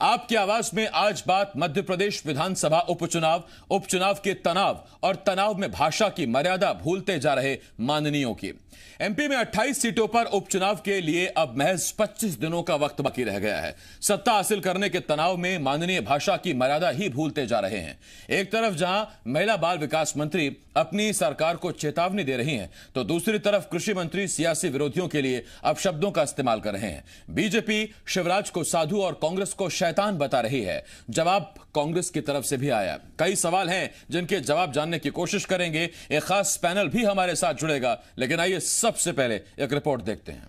आपकी आवाज में आज बात मध्य प्रदेश विधानसभा उपचुनाव के तनाव और तनाव में भाषा की मर्यादा भूलते जा रहे माननीयों की। एमपी में 28 सीटों पर उपचुनाव के लिए अब महज 25 दिनों का वक्त बाकी रह गया है। सत्ता हासिल करने के तनाव में माननीय भाषा की मर्यादा ही भूलते जा रहे हैं। एक तरफ जहां महिला बाल विकास मंत्री अपनी सरकार को चेतावनी दे रही हैं, तो दूसरी तरफ कृषि मंत्री सियासी विरोधियों के लिए अपशब्दों का इस्तेमाल कर रहे हैं। बीजेपी शिवराज को साधु और कांग्रेस को शैतान बता रही है। जवाब कांग्रेस की तरफ से भी आया। कई सवाल हैं जिनके जवाब जानने की कोशिश करेंगे। एक खास पैनल भी हमारे साथ जुड़ेगा, लेकिन आइए सबसे पहले एक रिपोर्ट देखते हैं।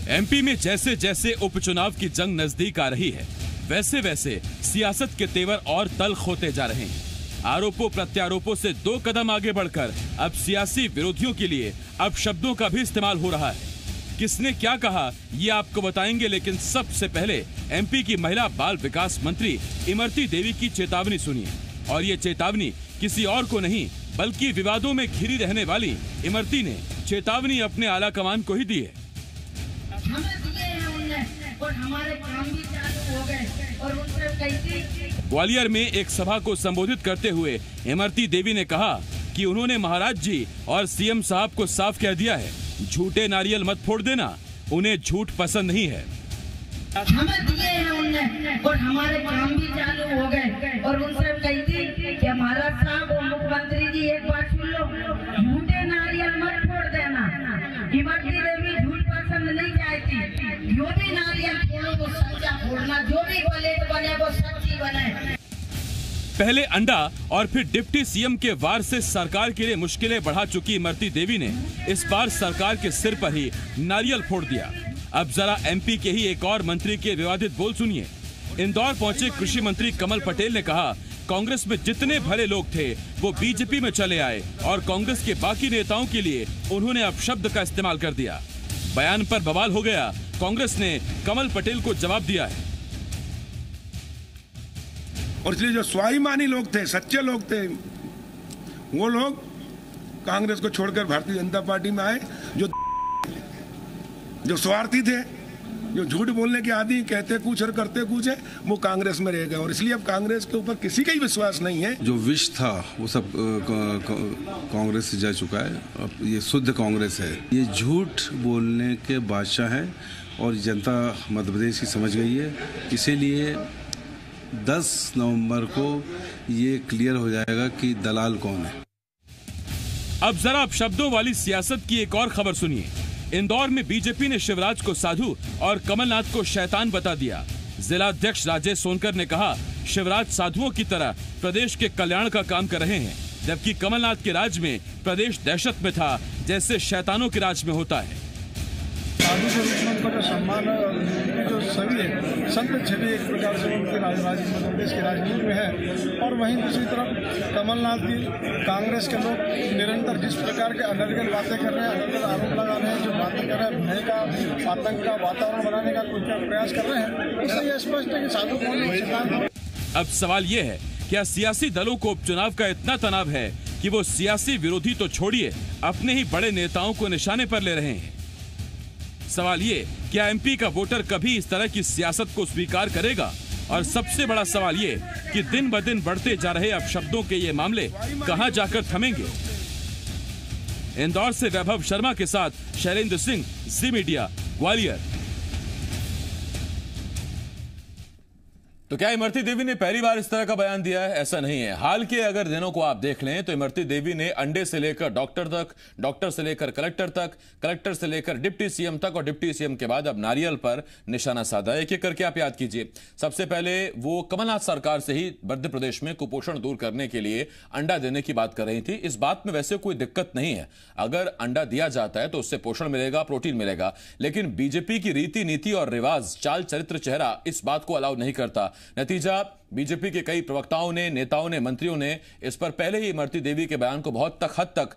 एमपी में जैसे जैसे उपचुनाव की जंग नजदीक आ रही है, वैसे वैसे सियासत के तेवर और तल्ख होते जा रहे हैं। आरोपों प्रत्यारोपों से 2 कदम आगे बढ़कर अब सियासी विरोधियों के लिए अब शब्दों का भी इस्तेमाल हो रहा है। किसने क्या कहा ये आपको बताएंगे, लेकिन सबसे पहले एमपी की महिला बाल विकास मंत्री इमरती देवी की चेतावनी सुनिए। और ये चेतावनी किसी और को नहीं बल्कि विवादों में घिरी रहने वाली इमरती ने चेतावनी अपने आला कमान को ही दी है। और हमारे काम भी चालू हो गए और उनसे ग्वालियर में एक सभा को संबोधित करते हुए इमरती देवी ने कहा कि उन्होंने महाराज जी और सीएम साहब को साफ कह दिया है, झूठे नारियल मत फोड़ देना, उन्हें झूठ पसंद नहीं है। हमें दिए हैं उनने और हमारे काम भी चालू हो गए और उनसे कही थी कि महाराज साहब और मुख्यमंत्री जी एक बात सुन लो, झूठे नारियल मत फोड़ देना। इमरती देवी झूठ पसंद नहीं चाहती, जो भी नारियल फोड़ो वो सच्चा फोड़ना, जो भी बोले तो बने वो सच्ची बने। पहले अंडा और फिर डिप्टी सीएम के वार से सरकार के लिए मुश्किलें बढ़ा चुकी इमरती देवी ने इस बार सरकार के सिर पर ही नारियल फोड़ दिया। अब जरा एमपी के ही एक और मंत्री के विवादित बोल सुनिए। इंदौर पहुंचे कृषि मंत्री कमल पटेल ने कहा, कांग्रेस में जितने भले लोग थे वो बीजेपी में चले आए और कांग्रेस के बाकी नेताओं के लिए उन्होंने अपशब्द का इस्तेमाल कर दिया। बयान पर बवाल हो गया। कांग्रेस ने कमल पटेल को जवाब दिया है। और इसलिए जो स्वाभिमानी लोग थे, सच्चे लोग थे, वो लोग कांग्रेस को छोड़कर भारतीय जनता पार्टी में आए। जो स्वार्थी थे, जो झूठ बोलने के आदि, कहते कुछ और करते कुछ है, वो कांग्रेस में रह गए। और इसलिए अब कांग्रेस के ऊपर किसी का ही विश्वास नहीं है। जो विष था वो सब कांग्रेस से जा चुका है। अब ये शुद्ध कांग्रेस है। ये झूठ बोलने के बादशाह हैं और जनता मध्य प्रदेश की समझ गई है। इसीलिए 10 नवंबर को ये क्लियर हो जाएगा कि दलाल कौन है। अब जरा शब्दों वाली सियासत की एक और खबर सुनिए। इंदौर में बीजेपी ने शिवराज को साधु और कमलनाथ को शैतान बता दिया। जिला अध्यक्ष राजेश सोनकर ने कहा, शिवराज साधुओं की तरह प्रदेश के कल्याण का काम कर रहे हैं, जबकि कमलनाथ के राज में प्रदेश दहशत में था, जैसे शैतानों के राज में होता है। साधु के रूप में उनका जो सम्मान जो छवि है, संत छवि एक प्रकार से उनके मध्य प्रदेश की राजनीति में है। और वहीं दूसरी तरफ कमलनाथ की कांग्रेस के लोग निरंतर जिस प्रकार के अनर्गल बातें कर रहे हैं, अनर्गल आरोप लगा रहे हैं, जो बातें कर रहे हैं, भय का, आतंक का वातावरण बनाने का कुछ प्रयास कर रहे हैं। इसलिए यह स्पष्ट है कि साधु कौन। अब सवाल ये है, क्या सियासी दलों को उपचुनाव का इतना तनाव है कि वो सियासी विरोधी तो छोड़िए, अपने ही बड़े नेताओं को निशाने पर ले रहे हैं? सवाल ये, क्या एमपी का वोटर कभी इस तरह की सियासत को स्वीकार करेगा? और सबसे बड़ा सवाल ये कि दिन ब दिन बढ़ते जा रहे अपशब्दों के ये मामले कहां जाकर थमेंगे? इंदौर से वैभव शर्मा के साथ शैलेंद्र सिंह, जी मीडिया, ग्वालियर। तो क्या इमरती देवी ने पहली बार इस तरह का बयान दिया है? ऐसा नहीं है। हाल के अगर दिनों को आप देख लें तो इमरती देवी ने अंडे से लेकर डॉक्टर तक, डॉक्टर से लेकर कलेक्टर तक, कलेक्टर से लेकर डिप्टी सीएम तक और डिप्टी सीएम के बाद अब नारियल पर निशाना साधा। एक एक करके आप याद कीजिए। सबसे पहले वो कमलनाथ सरकार से ही मध्य प्रदेश में कुपोषण दूर करने के लिए अंडा देने की बात कर रही थी। इस बात में वैसे कोई दिक्कत नहीं है, अगर अंडा दिया जाता है तो उससे पोषण मिलेगा, प्रोटीन मिलेगा। लेकिन बीजेपी की रीति नीति और रिवाज, चाल चरित्र, चेहरा इस बात को अलाउ नहीं करता नतीजा, बीजेपी के कई प्रवक्ताओं ने, नेताओं ने, मंत्रियों ने इस पर पहले ही इमरती देवी के बयान को बहुत हद तक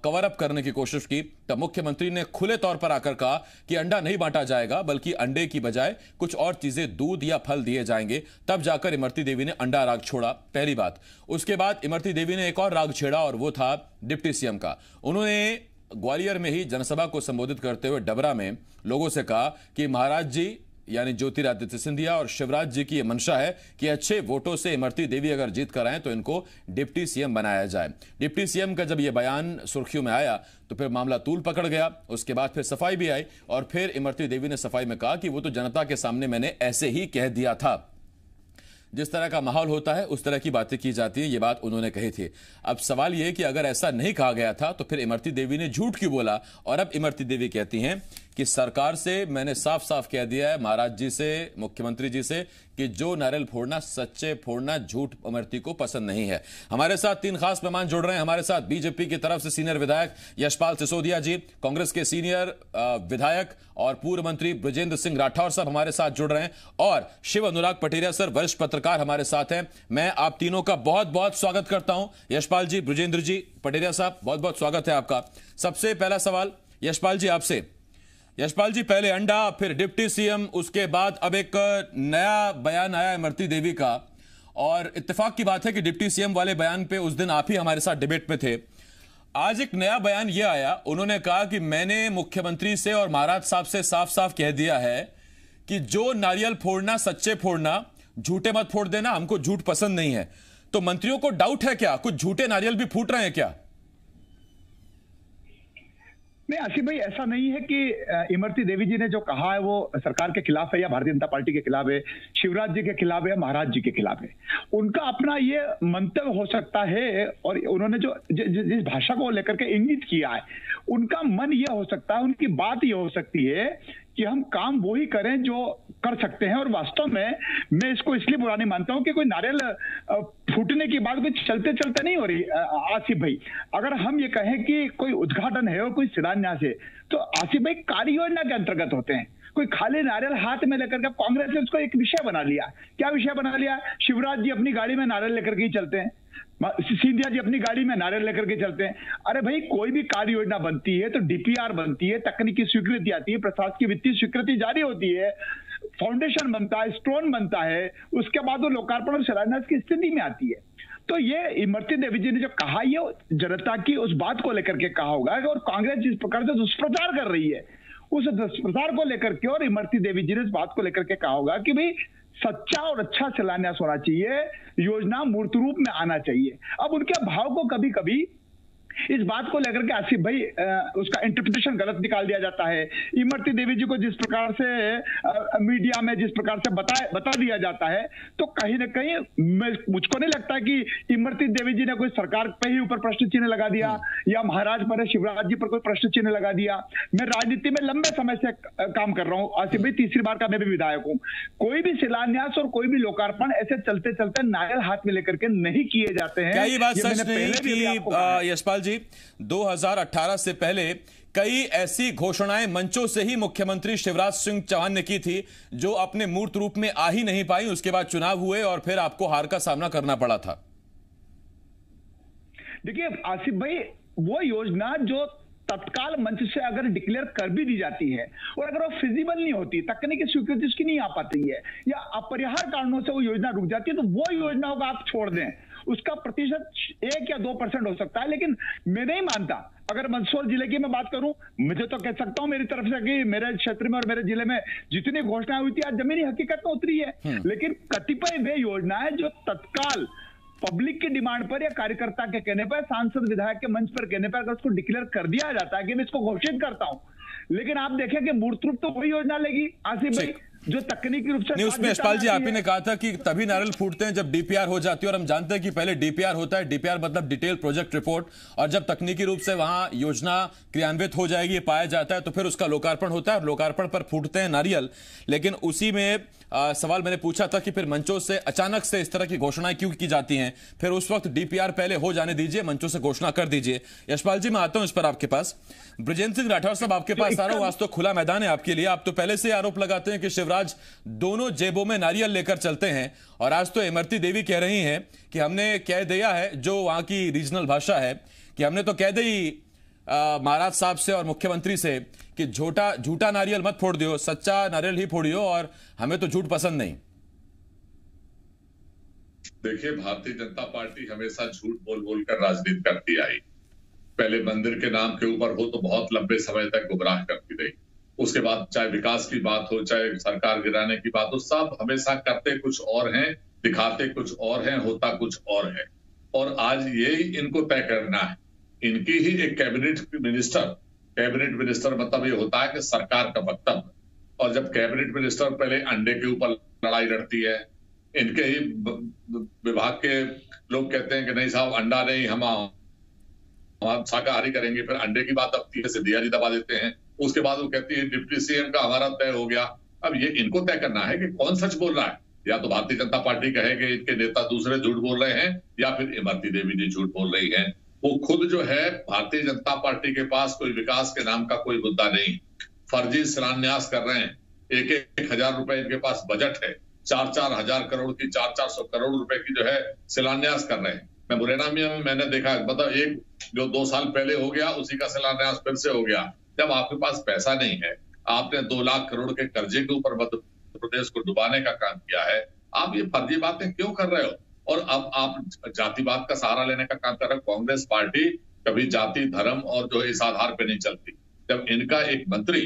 कवर अप करने की कोशिश की। तब मुख्यमंत्री ने खुले तौर पर आकर कहा कि अंडा नहीं बांटा जाएगा, बल्कि अंडे की बजाय कुछ और चीजें, दूध या फल दिए जाएंगे। तब जाकर इमरती देवी ने अंडा राग छोड़ा, पहली बात। उसके बाद इमरती देवी ने एक और राग छेड़ा और वो था डिप्टी सीएम का। उन्होंने ग्वालियर में ही जनसभा को संबोधित करते हुए डबरा में लोगों से कहा कि महाराज जी यानी ज्योतिरादित्य सिंधिया और शिवराज जी की यह मंशा है कि अच्छे वोटों से इमरती देवी अगर जीत कर आए तो इनको डिप्टी सीएम बनाया जाए। डिप्टी सीएम का जब यह बयान सुर्खियों में आया तो फिर मामला तूल पकड़ गया। उसके बाद फिर सफाई भी आई और फिर इमरती देवी ने सफाई में कहा कि वो तो जनता के सामने मैंने ऐसे ही कह दिया था। जिस तरह का माहौल होता है उस तरह की बातें की जाती है, ये बात उन्होंने कही थी। अब सवाल यह कि अगर ऐसा नहीं कहा गया था तो फिर इमरती देवी ने झूठ क्यों बोला? और अब इमरती देवी कहती हैं कि सरकार से मैंने साफ साफ कह दिया है, महाराज जी से, मुख्यमंत्री जी से, कि जो नारियल फोड़ना सच्चे फोड़ना, झूठ इमरती को पसंद नहीं है। हमारे साथ 3 खास मेहमान जुड़ रहे हैं। हमारे साथ बीजेपी की तरफ से सीनियर विधायक यशपाल सिसोदिया जी, कांग्रेस के सीनियर विधायक और पूर्व मंत्री बृजेंद्र सिंह राठौर साहब हमारे साथ जुड़ रहे हैं, और शिव अनुराग पटेरिया सर, वरिष्ठ पत्रकार हमारे साथ हैं। मैं आप तीनों का बहुत बहुत स्वागत करता हूं। यशपाल जी, बृजेंद्र जी, पटेरिया साहब, बहुत बहुत स्वागत है आपका। सबसे पहला सवाल यशपाल जी आपसे। यशपाल जी, पहले अंडा, फिर डिप्टी सीएम, उसके बाद अब एक नया बयान आया इमरती देवी का, और इत्तेफाक की बात है कि डिप्टी सीएम वाले बयान पे उस दिन आप ही हमारे साथ डिबेट में थे। आज एक नया बयान यह आया, उन्होंने कहा कि मैंने मुख्यमंत्री से और महाराज साहब से साफ साफ कह दिया है कि जो नारियल फोड़ना सच्चे फोड़ना, झूठे मत फोड़ देना, हमको झूठ पसंद नहीं है। तो मंत्रियों को डाउट है क्या, कुछ झूठे नारियल भी फूट रहे हैं क्या? नहीं आसिफ भाई, ऐसा नहीं है कि इमरती देवी जी ने जो कहा है वो सरकार के खिलाफ है या भारतीय जनता पार्टी के खिलाफ है, शिवराज जी के खिलाफ है या महाराज जी के खिलाफ है। उनका अपना ये मंतव्य हो सकता है, और उन्होंने जो जिस भाषा को लेकर के इंगित किया है, उनका मन ये हो सकता है, उनकी बात ये हो सकती है कि हम काम वो ही करें जो कर सकते हैं। और वास्तव में मैं इसको इसलिए बुरा नहीं मानता हूं कि कोई नारियल फूटने की बात कोई चलते चलते नहीं हो रही आसिफ भाई। अगर हम ये कहें कि कोई उद्घाटन है और कोई शिलान्यास है तो आसिफ भाई कार्य योजना के अंतर्गत होते हैं। कोई खाली नारियल हाथ में लेकर के कांग्रेस ने उसको एक विषय बना लिया। क्या विषय बना लिया? शिवराज जी अपनी गाड़ी में नारियल लेकर के ही चलते हैं, सिंधिया जी अपनी गाड़ी में नारियल लेकर के चलते हैं। अरे भाई, कोई भी कार्य योजना बनती है तो डीपीआर बनती है, तकनीकी स्वीकृति आती है, प्रशासकीय वित्तीय स्वीकृति जारी होती है, फाउंडेशन बनता है, स्टोन बनता है, उसके बाद वो लोकार्पण और शिलान्यास की स्थिति में आती है। तो ये इमरती देवी जी ने जो कहा, ये जनता की उस बात को लेकर के कहा होगा। और कांग्रेस जिस प्रकार से दुष्प्रचार कर रही है, उस दुष्प्रचार को लेकर के और इमरती देवी जी ने इस बात को लेकर के कहा होगा कि भाई सच्चा और अच्छा शिलान्यास होना चाहिए, योजना मूर्त रूप में आना चाहिए। अब उनके भाव को कभी कभी इस बात को लेकर के आसिफ भाई उसका इंटरप्रिटेशन गलत निकाल दिया जाता है। इमरती देवी जी को जिस प्रकार से मीडिया में जिस प्रकार से बता दिया जाता है, तो कहीं ना कहीं मुझको नहीं लगता कि इमरती देवी जी ने कोई सरकार पे ही ऊपर प्रश्न चिन्ह लगा दिया या महाराज पर, शिवराज जी पर कोई प्रश्न चिन्ह लगा दिया। मैं राजनीति में लंबे समय से काम कर रहा हूँ आसिफ भाई, तीसरी बार का मैं भी विधायक हूँ। कोई भी शिलान्यास और कोई भी लोकार्पण ऐसे चलते चलते नारियल हाथ में लेकर के नहीं किए जाते हैं। क्या ये बात सच नहीं कि यशपाल जी 2018 से पहले कई ऐसी घोषणाएं मंचों से ही मुख्यमंत्री शिवराज सिंह चौहान ने की थी जो अपने मूर्त रूप में आ ही नहीं पाई, उसके बाद चुनाव हुए और फिर आपको हार का सामना करना पड़ा था? देखिए आसिफ भाई, वो योजना जो तत्काल मंच से अगर डिक्लेयर कर भी दी जाती है और अगर वो फिजिबल नहीं होती, तकनीकी स्वीकृति उसकी नहीं आ पाती है या अपरिहार्य कारणों से वो योजना रुक जाती है, तो वो योजनाओं को आप छोड़ दें, उसका प्रतिशत 1 या 2% हो सकता है। लेकिन मैं नहीं मानता, अगर मंदसौर जिले की मैं बात करूं, मुझे तो कह सकता हूं मेरी तरफ से कि मेरे क्षेत्र में और मेरे जिले में जितनी घोषणाएं हुई थी आज जमीनी हकीकत में उतरी है। लेकिन कतिपय वे योजनाएं जो तत्काल पब्लिक की डिमांड पर या कार्यकर्ता के कहने पर, सांसद विधायक के मंच पर कहने पर अगर उसको डिक्लेयर कर दिया जाता है कि मैं इसको घोषित करता हूं, लेकिन आप देखें कि मूर्त रूप तो वही योजना लेगी आसिफ भाई जो तकनीकी रूप से नहीं। उसमें यशपाल जी आप ही ने कहा था कि तभी नारियल फूटते हैं जब डीपीआर हो जाती है, और हम जानते हैं कि पहले डीपीआर होता है, डीपीआर मतलब डिटेल प्रोजेक्ट रिपोर्ट, और जब तकनीकी रूप से वहां योजना क्रियान्वित हो जाएगी पाया जाता है तो फिर उसका लोकार्पण होता है और लोकार्पण पर फूटते हैं नारियल। लेकिन उसी में सवाल मैंने पूछा था कि फिर मंचों से अचानक से इस तरह की घोषणाएं क्यों की जाती हैं? फिर उस वक्त डीपीआर पहले हो जाने दीजिए, मंचों से घोषणा कर दीजिए। यशपाल जी मैं आता हूं इस पर आपके पास। बृजेंद्र सिंह राठौर साहब आपके पास आ रहा हूं, आज तो खुला मैदान है आपके लिए। आप तो पहले से आरोप लगाते हैं कि शिवराज आज दोनों जेबों में नारियल लेकर चलते हैं। और आज तो इमरती देवी कह रही हैं कि हमने कह दिया है, जो वहां की रीजनल भाषा है, कि हमने तो कह दी महाराज साहब से और मुख्यमंत्री से कि झूठा नारियल मत फोड़ दियो, सच्चा नारियल ही फोड़ियो, और हमें तो झूठ पसंद नहीं। देखिए, भारतीय जनता पार्टी हमेशा झूठ बोल बोल कर राजनीति करती आई। पहले मंदिर के नाम के ऊपर हो तो बहुत लंबे समय तक गुमराह करती रही। उसके बाद चाहे विकास की बात हो, चाहे सरकार गिराने की बात हो, सब हमेशा करते कुछ और हैं, दिखाते कुछ और हैं, होता कुछ और है। और आज यही इनको तय करना है। इनकी ही एक कैबिनेट मिनिस्टर मतलब ये होता है कि सरकार का वक्तव्य। और जब कैबिनेट मिनिस्टर पहले अंडे के ऊपर लड़ाई लड़ती है, इनके ही विभाग के लोग कहते हैं कि नहीं साहब अंडा नहीं, हम शाकाहारी करेंगे, फिर अंडे की बात दबती है, सिद्धिया जी दबा देते हैं। उसके बाद वो कहती है डिप्टी सीएम का हमारा तय हो गया। अब ये इनको तय करना है कि कौन सच बोल रहा है। या तो भारतीय जनता पार्टी कहे कि इनके नेता दूसरे झूठ बोल रहे हैं, या फिर इमरती देवी जी झूठ बोल रही हैं। वो खुद जो है, भारतीय जनता पार्टी के पास कोई विकास के नाम का कोई मुद्दा नहीं, फर्जी शिलान्यास कर रहे हैं। 1,000 रुपए इनके पास बजट है, 4-4 हजार करोड़ की, 400 करोड़ रुपए की जो है शिलान्यास कर रहे हैं। मैं मुरैना में मैंने देखा, मतलब एक जो 2 साल पहले हो गया उसी का शिलान्यास फिर से हो गया। जब आपके पास पैसा नहीं है, आपने 2 लाख करोड़ के कर्जे के ऊपर मध्य प्रदेश को डुबाने का काम किया है, आप ये फर्जी बातें क्यों कर रहे हो? और अब आप जातिवाद का सहारा लेने का काम कर रहे हो। कांग्रेस पार्टी कभी जाति, धर्म और जो इस आधार पे नहीं चलती। जब इनका एक मंत्री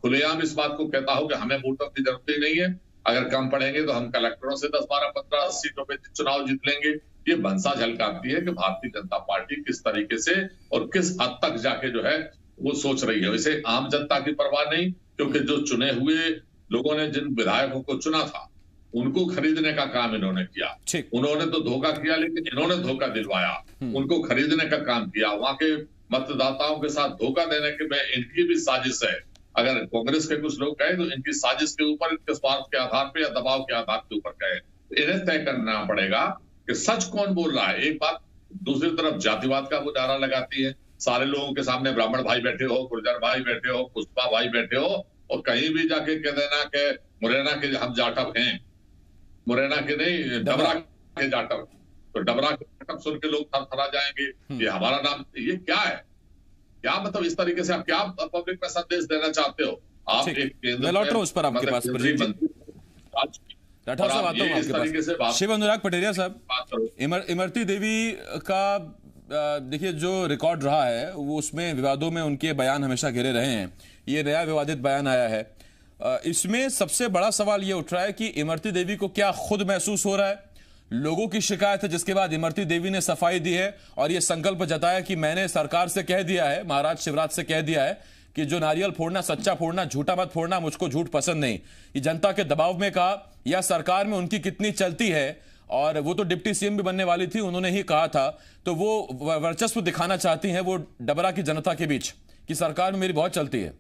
खुलेआम इस बात को कहता हो कि हमें वोटों की जरूरत ही नहीं है, अगर कम पड़ेंगे तो हम कलेक्टरों से 10, 12, 15 सीटों पे चुनाव जीत लेंगे, ये भंसा झलकाती है कि भारतीय जनता पार्टी किस तरीके से और किस हद तक जाके जो है वो सोच रही है। वैसे आम जनता की परवाह नहीं, क्योंकि जो चुने हुए लोगों ने जिन विधायकों को चुना था उनको खरीदने का काम इन्होंने किया। उन्होंने तो धोखा किया, लेकिन इन्होंने धोखा दिलवाया, उनको खरीदने का काम किया। वहां के मतदाताओं के साथ धोखा देने के में इनकी भी साजिश है। अगर कांग्रेस के कुछ लोग कहे तो इनकी साजिश के ऊपर, इनके स्वार्थ के आधार पे या दबाव के आधार के ऊपर कहे। इन्हें तय करना पड़ेगा कि सच कौन बोल रहा है। एक बात, दूसरी तरफ जातिवाद का वो नारा लगाती है। सारे लोगों के सामने ब्राह्मण भाई बैठे हो, गुर्जर भाई बैठे हो, पुष्पा भाई बैठे हो, और कहीं भी जाके कह देना कि मुरैना के हम जाटव हैं, मुरैना के नहीं डबरा के जाटव, तो डबरा के जाटव सुन के लोग थरथरा जाएंगे, ये हमारा नाम। ये क्या है? क्या मतलब इस तरीके से आप क्या पब्लिक में संदेश देना चाहते हो? आप एक केंद्र लौट रहा हूं उस पर आपके पास राठौर साहब, आता हूं आपके पास। शिव अनुराग पटेरिया साहब, इमरती देवी का देखिए जो रिकॉर्ड रहा है वो, उसमें विवादों में उनके बयान हमेशा घिरे रहे हैं। ये नया विवादित बयान आया है। इसमें सबसे बड़ा सवाल ये उठ रहा है कि इमरती देवी को क्या खुद महसूस हो रहा है? लोगों की शिकायत है, जिसके बाद इमरती देवी ने सफाई दी है और ये संकल्प जताया कि मैंने सरकार से कह दिया है, महाराज शिवराज से कह दिया है कि जो नारियल फोड़ना सच्चा फोड़ना, झूठा मत फोड़ना, मुझको झूठ पसंद नहीं। ये जनता के दबाव में कहा या सरकार में उनकी कितनी चलती है? और वो तो डिप्टी सीएम भी बनने वाली थी, उन्होंने ही कहा था, तो वो वर्चस्व दिखाना चाहती हैं वो डबरा की जनता के बीच कि सरकार में मेरी बहुत चलती है।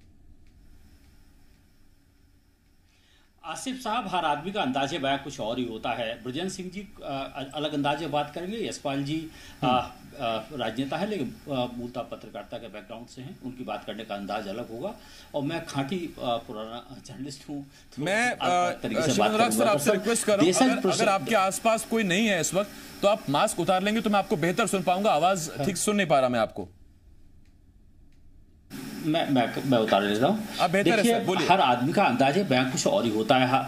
आसिफ साहब, हर आदमी का अंदाजे बयां कुछ और ही होता है। बृजेंद्र सिंह जी अलग अंदाजे बात करेंगे, यशपाल जी राजनेता है लेकिन मूलतः पत्रकारिता के बैकग्राउंड से हैं, उनकी बात करने का अंदाज अलग होगा। और मैं खांटी पुराना जर्नलिस्ट हूँ, तो मैं शिवनुराग सर आपसे रिक्वेस्ट कर रहा हूँ, अगर आपके आसपास कोई नहीं है इस वक्त तो आप मास्क उतार लेंगे तो मैं आपको बेहतर सुन पाऊंगा। आवाज ठीक सुन नहीं पा रहा मैं आपको। मैं उतार लेता हूँ। देखिए, हर आदमी का अंदाजे बयां कुछ और ही होता है।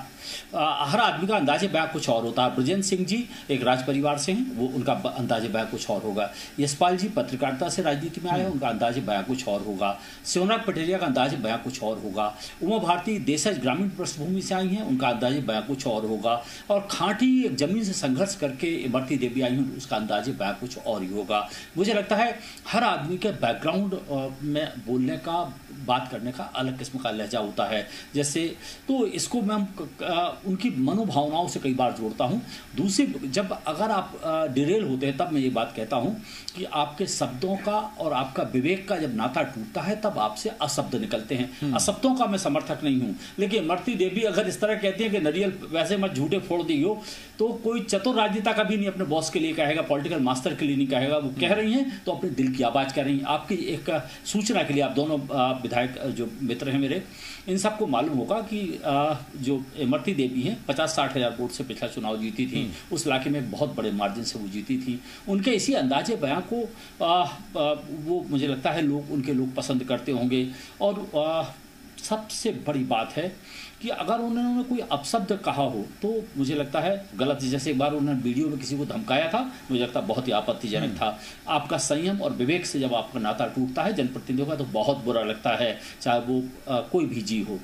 हर आदमी का अंदाजे बयां कुछ और होता है। बृजेंद्र सिंह जी एक राज परिवार से हैं, वो उनका अंदाजे बयां कुछ और होगा। यशपाल जी पत्रकारिता से राजनीति में आए हैं, उनका अंदाजे बयां कुछ और होगा। शिवनुराग पटेरिया का अंदाजे बयां कुछ और होगा। उमा भारती देशज ग्रामीण पृष्ठभूमि से आई हैं, उनका अंदाजे बयां कुछ और होगा। और खांटी एक जमीन से संघर्ष करके इमरती देवी आई हैं, उसका अंदाजे बयां कुछ और ही होगा। मुझे लगता है हर आदमी के बैकग्राउंड में बोलने का, बात करने का अलग किस्म का लहजा होता है। जैसे तो इसको मैं उनकी मनोभावनाओं से कई बार जोड़ता हूं। दूसरी, जब अगर आप डिरेल होते हैं तब मैं ये बात कहता हूं कि आपके शब्दों का और आपका विवेक का जब नाता टूटता है तब आपसे अशब्द निकलते हैं। अशब्दों का मैं समर्थक नहीं हूं, लेकिन इमरती देवी अगर इस तरह कहती है कि नारियल वैसे मत झूठे फोड़ दियो, तो कोई चतुर राजनेता का भी नहीं अपने बॉस के लिए कहेगा, पॉलिटिकल मास्टर के लिए नहीं कहेगा। वो कह रही हैं तो अपने दिल की आवाज कह रही हैं। आपकी एक सूचना के लिए, आप दोनों विधायक जो मित्र हैं मेरे, इन सबको मालूम होगा कि जो इमरती देवी हैं 50-60 हज़ार वोट से पिछला चुनाव जीती थी, उस इलाके में बहुत बड़े मार्जिन से वो जीती थी। उनके इसी अंदाजे बयां को वो मुझे लगता है उनके लोग पसंद करते होंगे। और सबसे बड़ी बात है कि अगर उन्होंने कोई अपशब्द कहा हो तो मुझे लगता है गलत, जैसे एक बार उन्होंने वीडियो में किसी को धमकाया था, मुझे लगता है बहुत ही आपत्तिजनक था। आपका संयम और विवेक से जब आपका नाता टूटता है जनप्रतिनिधियों का तो बहुत बुरा लगता है, चाहे वो कोई भी जी हो।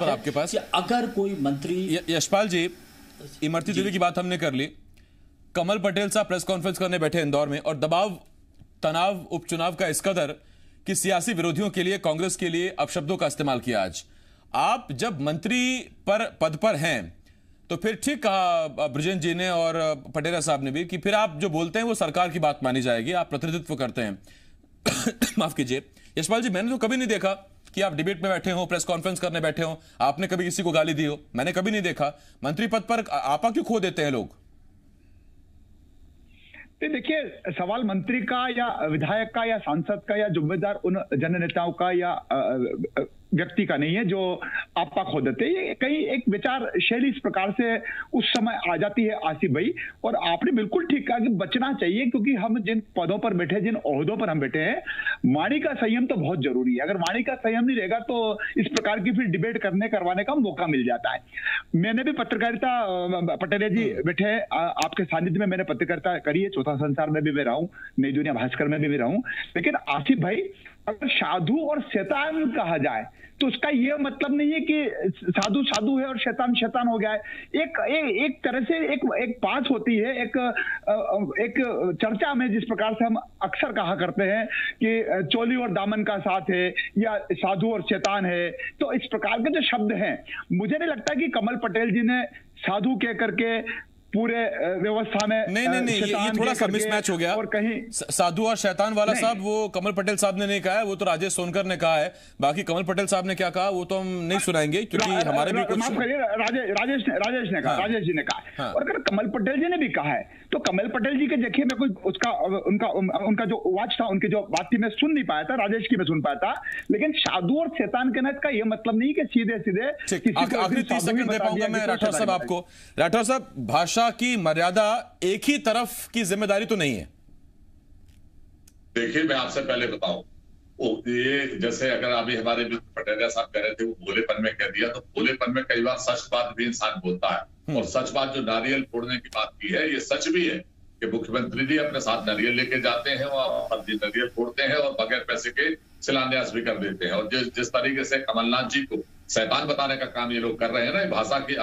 आपके पास अगर कोई मंत्री, यशपाल जी, इमरती देवी की बात हमने कर ली, कमल पटेल साहब प्रेस कॉन्फ्रेंस करने बैठे इंदौर में और दबाव तनाव उपचुनाव का इस कदर कि सियासी विरोधियों के लिए, कांग्रेस के लिए अपशब्दों का इस्तेमाल किया। आज आप जब मंत्री पद पर हैं तो फिर ठीक कहा ब्रिजेश जी ने और पटेल साहब ने भी कि फिर आप जो बोलते हैं वो सरकार की बात मानी जाएगी, आप प्रतिनिधित्व करते हैं। माफ कीजिए यशपाल जी, मैंने तो कभी नहीं देखा कि आप डिबेट में बैठे हो, प्रेस कॉन्फ्रेंस करने बैठे हो, आपने कभी किसी को गाली दी हो, मैंने कभी नहीं देखा। मंत्री पद पर आपा क्यों खो देते हैं लोग? देखिए, सवाल मंत्री का या विधायक का या सांसद का या जिम्मेदार उन जननेताओं का या व्यक्ति का नहीं है जो आपा खो देते हैं। ये कहीं एक विचार शैली इस प्रकार से उस समय आ जाती है आसिफ भाई, और आपने बिल्कुल ठीक कहा कि बचना चाहिए, क्योंकि हम जिन पदों पर बैठे, जिन ओहदों पर हम बैठे हैं, वाणी का संयम तो बहुत जरूरी है। अगर वाणी का संयम नहीं रहेगा तो इस प्रकार की फिर डिबेट करवाने का मौका मिल जाता है। मैंने भी पत्रकारिता, पटेल जी बैठे आपके सानिध्य में मैंने पत्रकारिता करी है, चौथा संसार में भी मैं रहा हूं, नई दुनिया भास्कर में भी रहा हूं। लेकिन आसिफ भाई, अगर साधु और शैतान कहा जाए तो उसका यह मतलब नहीं है कि साधु साधु है और शैतान शैतान हो गया है। एक तरह से एक बात होती है, एक चर्चा में जिस प्रकार से हम अक्सर कहा करते हैं कि चोली और दामन का साथ है या साधु और शैतान है, तो इस प्रकार के जो शब्द हैं, मुझे नहीं लगता कि कमल पटेल जी ने साधु कह करके पूरे व्यवस्था में नहीं, ये थोड़ा सा मिसमैच हो गया। और कहीं साधु और शैतान वाला साहब वो कमल पटेल साहब ने नहीं कहा है, वो तो राजेश सोनकर ने कहा है। बाकी कमल पटेल साहब ने क्या कहा वो तो हम नहीं सुनाएंगे, क्योंकि हमारे भी कुछ राजेश जी ने कहा। और अगर कमल पटेल जी ने भी कहा है तो कमल पटेल जी के देखिए, मैं कोई उनका जो वाच था, उनकी जो बात थी, मैं सुन नहीं पाया था, राजेश की मैं सुन पाया था। लेकिन साधु और शैतान के नाथ का यह मतलब नहीं कि सीधे आखिरी 30 सेकंड दे पाऊंगा मैं राठौर साहब आपको। राठौर साहब, भाषा की मर्यादा एक ही तरफ की जिम्मेदारी तो नहीं है। देखिए, मैं आपसे पहले बताऊं, ये जैसे अगर अभी हमारे पटेल साहब कह रहे थे वो भोलेपन में कह दिया, तो भोलेपन में कई बार सच बात भी इंसान बोलता है। और सच बात जो नारियल फोड़ने की बात की है, ये सच भी है कि मुख्यमंत्री जी अपने साथ नारियल लेके जाते हैं और नारियल फोड़ते हैं और बगैर पैसे के शिलान्यास भी कर देते हैं। और जिस तरीके से कमलनाथ जी को शैतान बताने का काम ये लोग कर रहे हैं ना, भाषा की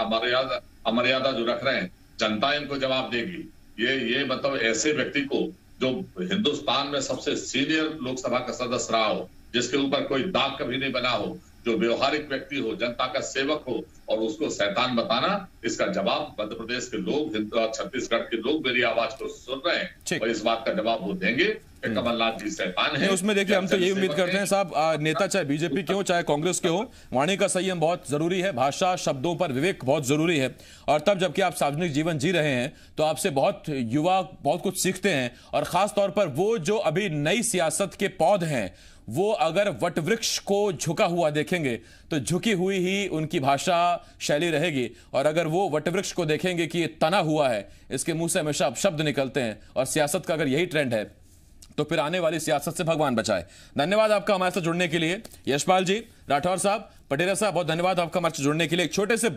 अमर्यादा जो रख रहे हैं, जनता इनको जवाब देगी। ये मतलब ऐसे व्यक्ति को जो हिंदुस्तान में सबसे सीनियर लोकसभा का सदस्य रहा हो, जिसके ऊपर कोई दाग कभी नहीं बना हो, जो व्यवहारिक व्यक्ति हो, जनता का सेवक हो, और उसको शैतान बताना, इसका जवाब मध्य प्रदेश के लोग, छत्तीसगढ़ के लोग मेरी आवाज को सुन रहे हैं और इस बात का जवाब वो देंगे कि कमलनाथ जी शैतान है। उसमें देखिए, हम तो यही उम्मीद करते हैं साहब, नेता चाहे बीजेपी के हो चाहे कांग्रेस के हो, वाणी का संयम बहुत जरूरी है, भाषा शब्दों पर विवेक बहुत जरूरी है। और तब जबकि आप सार्वजनिक जीवन जी रहे हैं तो आपसे बहुत युवा बहुत कुछ सीखते हैं। और खास तौर पर वो जो अभी नई सियासत के पौध हैं, वो अगर वटवृक्ष को झुका हुआ देखेंगे तो झुकी हुई ही उनकी भाषा शैली रहेगी। और अगर वो वटवृक्ष को देखेंगे कि ये तना हुआ है, इसके मुंह से हमेशा शब्द निकलते हैं, और सियासत का अगर यही ट्रेंड है तो फिर आने वाली सियासत से भगवान बचाए। धन्यवाद आपका हमारे साथ जुड़ने के लिए यशपाल जी, राठौर साहब, पटेल साहब, बहुत धन्यवाद आपका हमारे साथ जुड़ने के लिए। एक छोटे से